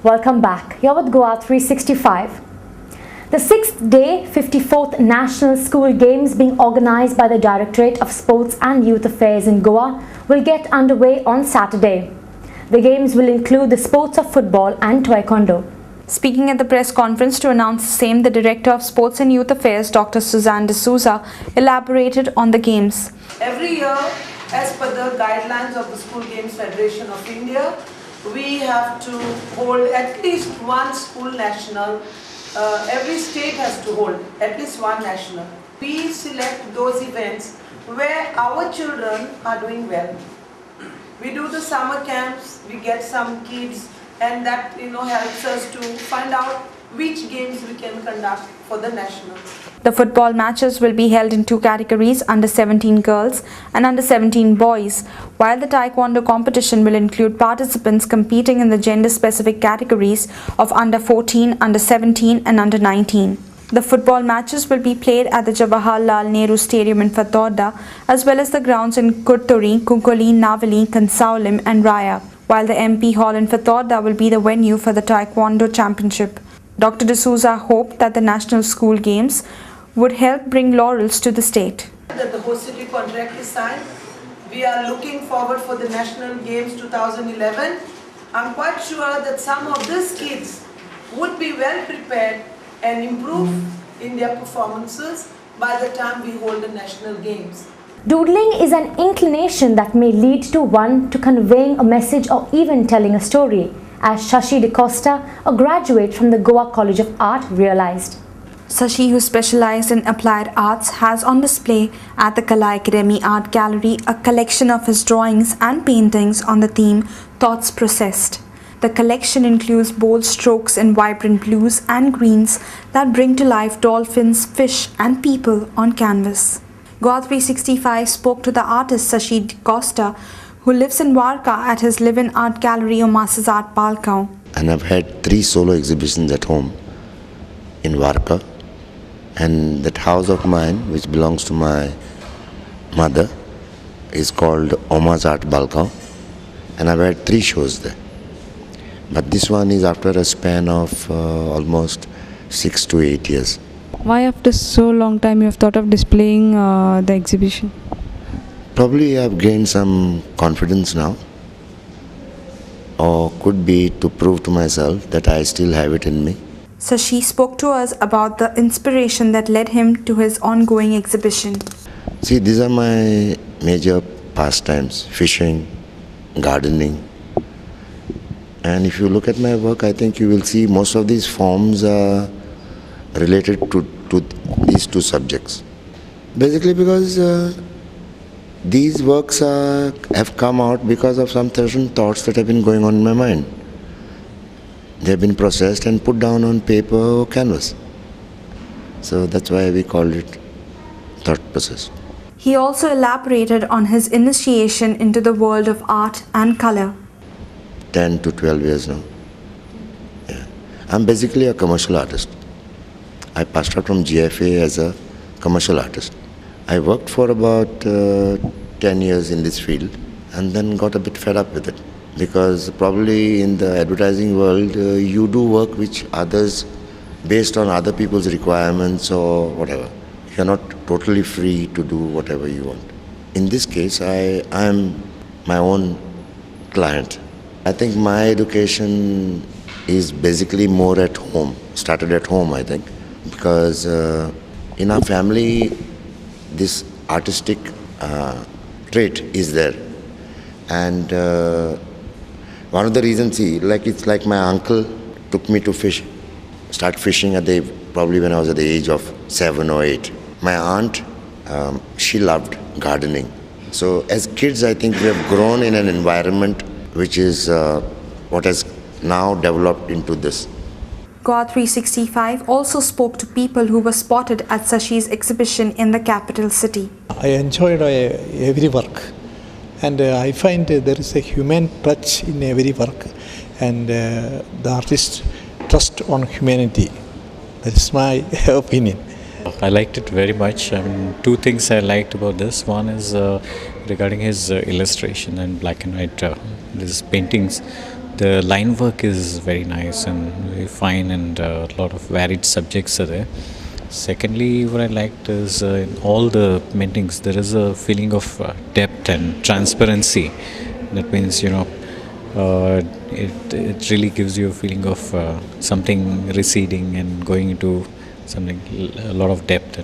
Welcome back. You're with Goa 365. The 6th day 54th National School Games being organised by the Directorate of Sports and Youth Affairs in Goa will get underway on Saturday. The games will include the sports of football and taekwondo. Speaking at the press conference to announce the same, the Director of Sports and Youth Affairs, Dr. Suzanne D'Souza, elaborated on the games. Every year, as per the guidelines of the School Games Federation of India, we have to hold at least one school national. Every state has to hold at least one national. We select those events where our children are doing well. We do the summer camps, we get some kids, and that helps us to find out which games we can conduct for the national. The football matches will be held in two categories, under 17 girls and under 17 boys, while the taekwondo competition will include participants competing in the gender-specific categories of under 14, under 17 and under 19. The football matches will be played at the Jawaharlal Nehru Stadium in Fatorda, as well as the grounds in Kurturi, Kunkoli, Navali, Kansaulim and Raya, while the MP Hall in Fatorda will be the venue for the Taekwondo Championship. Dr. D'Souza hoped that the National School Games would help bring laurels to the state. That the host city contract is signed. We are looking forward for the National Games 2011. I'm quite sure that some of these kids would be well prepared and improve in their performances by the time we hold the National Games. Doodling is an inclination that may lead to one to conveying a message or even telling a story, as Shashi DeCosta, a graduate from the Goa College of Art, realized. Shashi, who specialized in applied arts, has on display at the Kala Academy Art Gallery a collection of his drawings and paintings on the theme Thoughts Processed. The collection includes bold strokes in vibrant blues and greens that bring to life dolphins, fish and people on canvas. Goa 365 spoke to the artist Shashi DeCosta, who lives in Varka, at his live-in art gallery on Masters Art Palkau. And I've had 3 solo exhibitions at home in Varka. And that house of mine, which belongs to my mother, is called Oma's Art Balkau. And I've had 3 shows there. But this one is after a span of almost 6 to 8 years. Why after so long time you have thought of displaying the exhibition? Probably I've gained some confidence now, or could be to prove to myself that I still have it in me. Shashi spoke to us about the inspiration that led him to his ongoing exhibition. See, these are my major pastimes: fishing, gardening. And if you look at my work, I think you will see most of these forms are related to these 2 subjects. Basically because these works have come out because of some certain thoughts that have been going on in my mind. They have been processed and put down on paper or canvas. So that's why we called it thought process. He also elaborated on his initiation into the world of art and color. 10 to 12 years now. Yeah. I'm basically a commercial artist. I passed out from GFA as a commercial artist. I worked for about 10 years in this field and then got a bit fed up with it. Because probably in the advertising world, you do work which others, based on other people's requirements or whatever. You're not totally free to do whatever you want. In this case, I am my own client. I think my education is basically more at home, started at home, I think. Because in our family, this artistic trait is there. And one of the reasons, it's like my uncle took me to start fishing probably when I was at the age of 7 or 8. My aunt, she loved gardening. So as kids, I think we have grown in an environment which is what has now developed into this. Goa 365 also spoke to people who were spotted at Sashi's exhibition in the capital city. I enjoyed every work, and I find there is a human touch in every work, and the artist trust on humanity. That is my opinion. I liked it very much. I mean, 2 things I liked about this. One is regarding his illustration and black and white, his paintings. The line work is very nice and very fine, and a lot of varied subjects are there. Secondly, what I liked is in all the paintings there is a feeling of depth and transparency. That means, it really gives you a feeling of something receding and going into something, a lot of depth.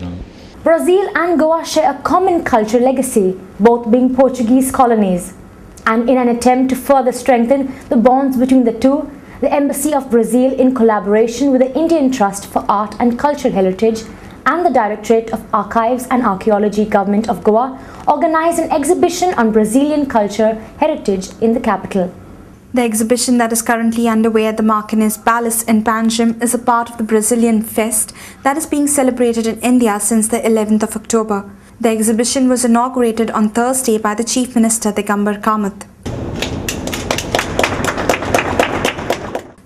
Brazil and Goa share a common cultural legacy, both being Portuguese colonies. And in an attempt to further strengthen the bonds between the two, the Embassy of Brazil, in collaboration with the Indian Trust for Art and Cultural Heritage and the Directorate of Archives and Archaeology, Government of Goa, organized an exhibition on Brazilian culture heritage in the capital. The exhibition that is currently underway at the Martinez Palace in Panjim is a part of the Brazilian Fest that is being celebrated in India since the 11th of October. The exhibition was inaugurated on Thursday by the Chief Minister Digambar Kamath.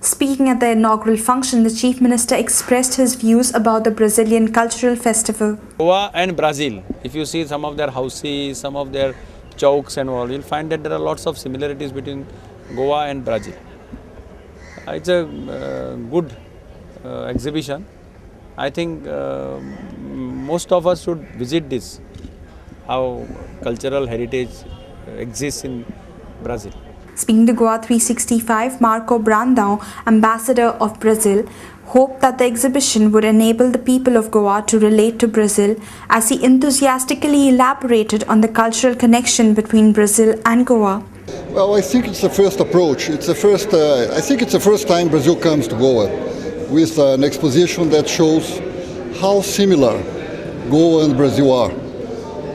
Speaking at the inaugural function, the Chief Minister expressed his views about the Brazilian Cultural Festival. Goa and Brazil, if you see some of their houses, some of their chowks and all, you'll find that there are lots of similarities between Goa and Brazil. It's a good exhibition. I think most of us should visit this, how cultural heritage exists in Brazil. Speaking to Goa 365, Marco Brandão, Ambassador of Brazil, hoped that the exhibition would enable the people of Goa to relate to Brazil, as he enthusiastically elaborated on the cultural connection between Brazil and Goa. Well, I think it's the first approach. I think it's the first time Brazil comes to Goa with an exposition that shows how similar Goa and Brazil are.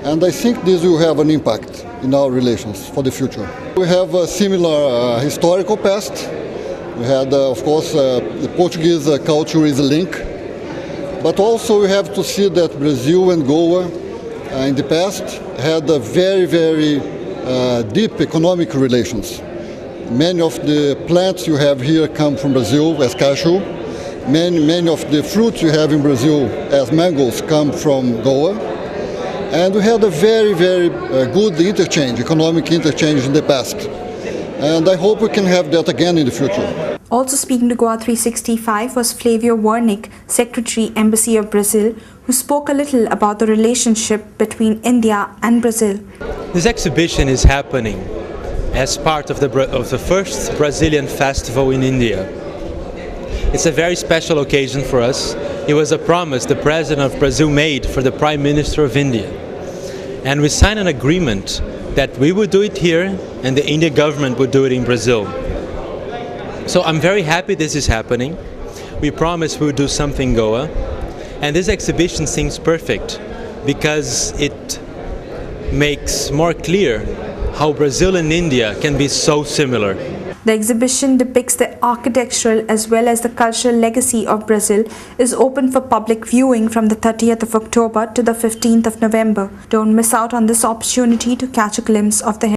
And I think this will have an impact in our relations for the future. We have a similar historical past. We had, of course, the Portuguese culture is a link. But also we have to see that Brazil and Goa in the past had a very, very deep economic relations. Many of the plants you have here come from Brazil as cashew. Many of the fruits you have in Brazil as mangoes come from Goa. And we had a very, very good interchange, economic interchange in the past. And I hope we can have that again in the future. Also speaking to Goa 365 was Flavio Wernick, Secretary, Embassy of Brazil, who spoke a little about the relationship between India and Brazil. This exhibition is happening as part of the first Brazilian festival in India. It's a very special occasion for us. It was a promise the President of Brazil made for the Prime Minister of India. And we signed an agreement that we would do it here and the Indian government would do it in Brazil. So I'm very happy this is happening. We promised we would do something in Goa. And this exhibition seems perfect because it makes more clear how Brazil and India can be so similar. The exhibition depicts the architectural as well as the cultural legacy of Brazil, is open for public viewing from the 30th of October to the 15th of November. Don't miss out on this opportunity to catch a glimpse of the